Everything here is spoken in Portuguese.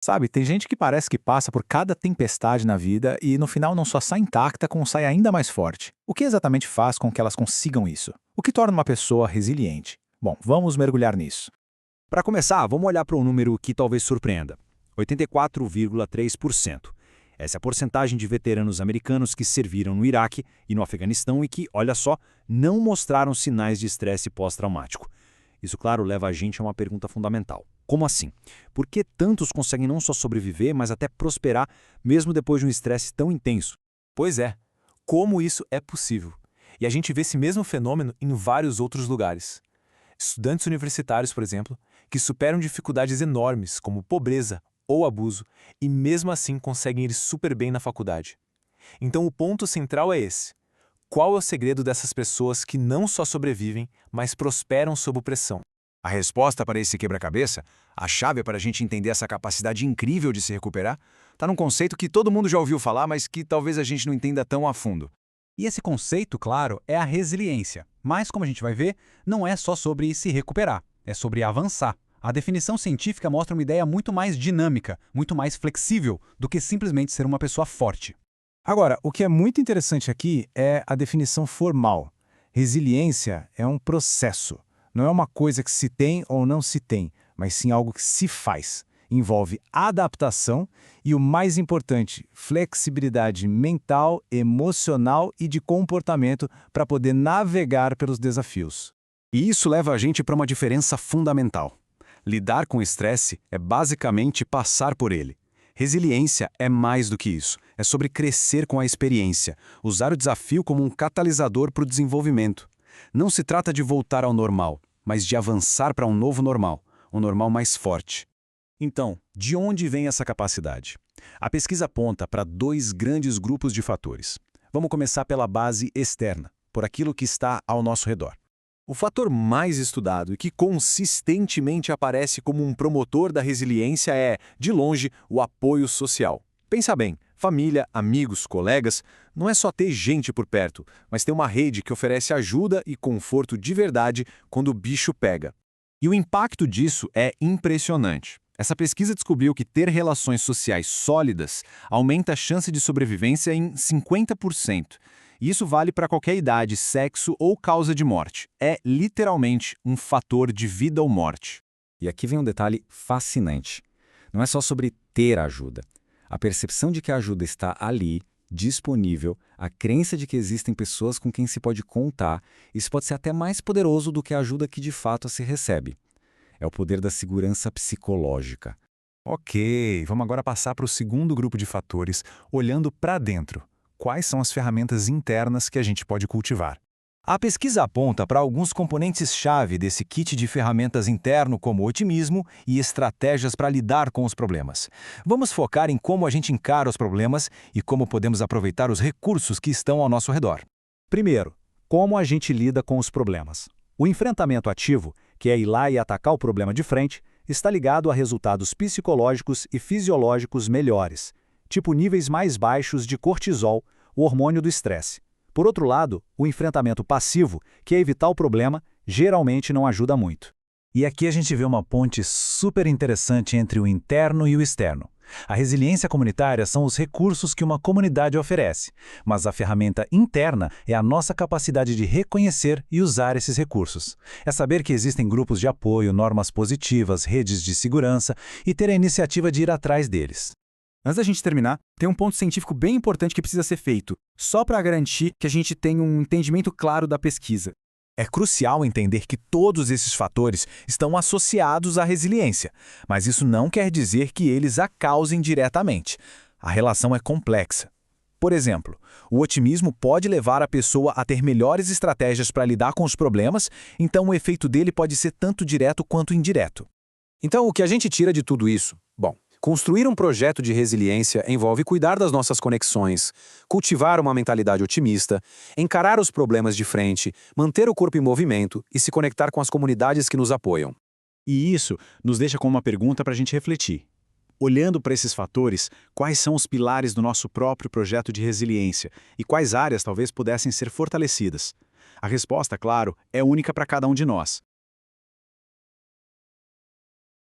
Sabe, tem gente que parece que passa por cada tempestade na vida e no final não só sai intacta, como sai ainda mais forte. O que exatamente faz com que elas consigam isso? O que torna uma pessoa resiliente? Bom, vamos mergulhar nisso. Para começar, vamos olhar para um número que talvez surpreenda: 84,3%. Essa é a porcentagem de veteranos americanos que serviram no Iraque e no Afeganistão e que, olha só, não mostraram sinais de estresse pós-traumático. Isso, claro, leva a gente a uma pergunta fundamental. Como assim? Por que tantos conseguem não só sobreviver, mas até prosperar, mesmo depois de um estresse tão intenso? Pois é, como isso é possível? E a gente vê esse mesmo fenômeno em vários outros lugares. Estudantes universitários, por exemplo, que superam dificuldades enormes, como pobreza ou abuso, e mesmo assim conseguem ir super bem na faculdade. Então o ponto central é esse. Qual é o segredo dessas pessoas que não só sobrevivem, mas prosperam sob pressão? A resposta para esse quebra-cabeça, a chave para a gente entender essa capacidade incrível de se recuperar, está num conceito que todo mundo já ouviu falar, mas que talvez a gente não entenda tão a fundo. E esse conceito, claro, é a resiliência. Mas, como a gente vai ver, não é só sobre se recuperar, é sobre avançar. A definição científica mostra uma ideia muito mais dinâmica, muito mais flexível do que simplesmente ser uma pessoa forte. Agora, o que é muito interessante aqui é a definição formal. Resiliência é um processo. Não é uma coisa que se tem ou não se tem, mas sim algo que se faz. Envolve adaptação e, o mais importante, flexibilidade mental, emocional e de comportamento para poder navegar pelos desafios. E isso leva a gente para uma diferença fundamental. Lidar com o estresse é basicamente passar por ele. Resiliência é mais do que isso. É sobre crescer com a experiência, usar o desafio como um catalisador para o desenvolvimento. Não se trata de voltar ao normal, mas de avançar para um novo normal, um normal mais forte. Então, de onde vem essa capacidade? A pesquisa aponta para dois grandes grupos de fatores. Vamos começar pela base externa, por aquilo que está ao nosso redor. O fator mais estudado e que consistentemente aparece como um promotor da resiliência é, de longe, o apoio social. Pensa bem, família, amigos, colegas, não é só ter gente por perto, mas ter uma rede que oferece ajuda e conforto de verdade quando o bicho pega. E o impacto disso é impressionante. Essa pesquisa descobriu que ter relações sociais sólidas aumenta a chance de sobrevivência em 50%. E isso vale para qualquer idade, sexo ou causa de morte. É literalmente um fator de vida ou morte. E aqui vem um detalhe fascinante. Não é só sobre ter ajuda. A percepção de que a ajuda está ali, disponível, a crença de que existem pessoas com quem se pode contar, isso pode ser até mais poderoso do que a ajuda que de fato se recebe. É o poder da segurança psicológica. Ok, vamos agora passar para o segundo grupo de fatores, olhando para dentro. Quais são as ferramentas internas que a gente pode cultivar? A pesquisa aponta para alguns componentes-chave desse kit de ferramentas interno, como otimismo e estratégias para lidar com os problemas. Vamos focar em como a gente encara os problemas e como podemos aproveitar os recursos que estão ao nosso redor. Primeiro, como a gente lida com os problemas. O enfrentamento ativo, que é ir lá e atacar o problema de frente, está ligado a resultados psicológicos e fisiológicos melhores, tipo níveis mais baixos de cortisol, o hormônio do estresse. Por outro lado, o enfrentamento passivo, que é evitar o problema, geralmente não ajuda muito. E aqui a gente vê uma ponte super interessante entre o interno e o externo. A resiliência comunitária são os recursos que uma comunidade oferece, mas a ferramenta interna é a nossa capacidade de reconhecer e usar esses recursos. É saber que existem grupos de apoio, normas positivas, redes de segurança e ter a iniciativa de ir atrás deles. Antes da gente terminar, tem um ponto científico bem importante que precisa ser feito, só para garantir que a gente tenha um entendimento claro da pesquisa. É crucial entender que todos esses fatores estão associados à resiliência, mas isso não quer dizer que eles a causem diretamente. A relação é complexa. Por exemplo, o otimismo pode levar a pessoa a ter melhores estratégias para lidar com os problemas, então o efeito dele pode ser tanto direto quanto indireto. Então, o que a gente tira de tudo isso? Bom, construir um projeto de resiliência envolve cuidar das nossas conexões, cultivar uma mentalidade otimista, encarar os problemas de frente, manter o corpo em movimento e se conectar com as comunidades que nos apoiam. E isso nos deixa com uma pergunta para a gente refletir. Olhando para esses fatores, quais são os pilares do nosso próprio projeto de resiliência e quais áreas talvez pudessem ser fortalecidas? A resposta, claro, é única para cada um de nós.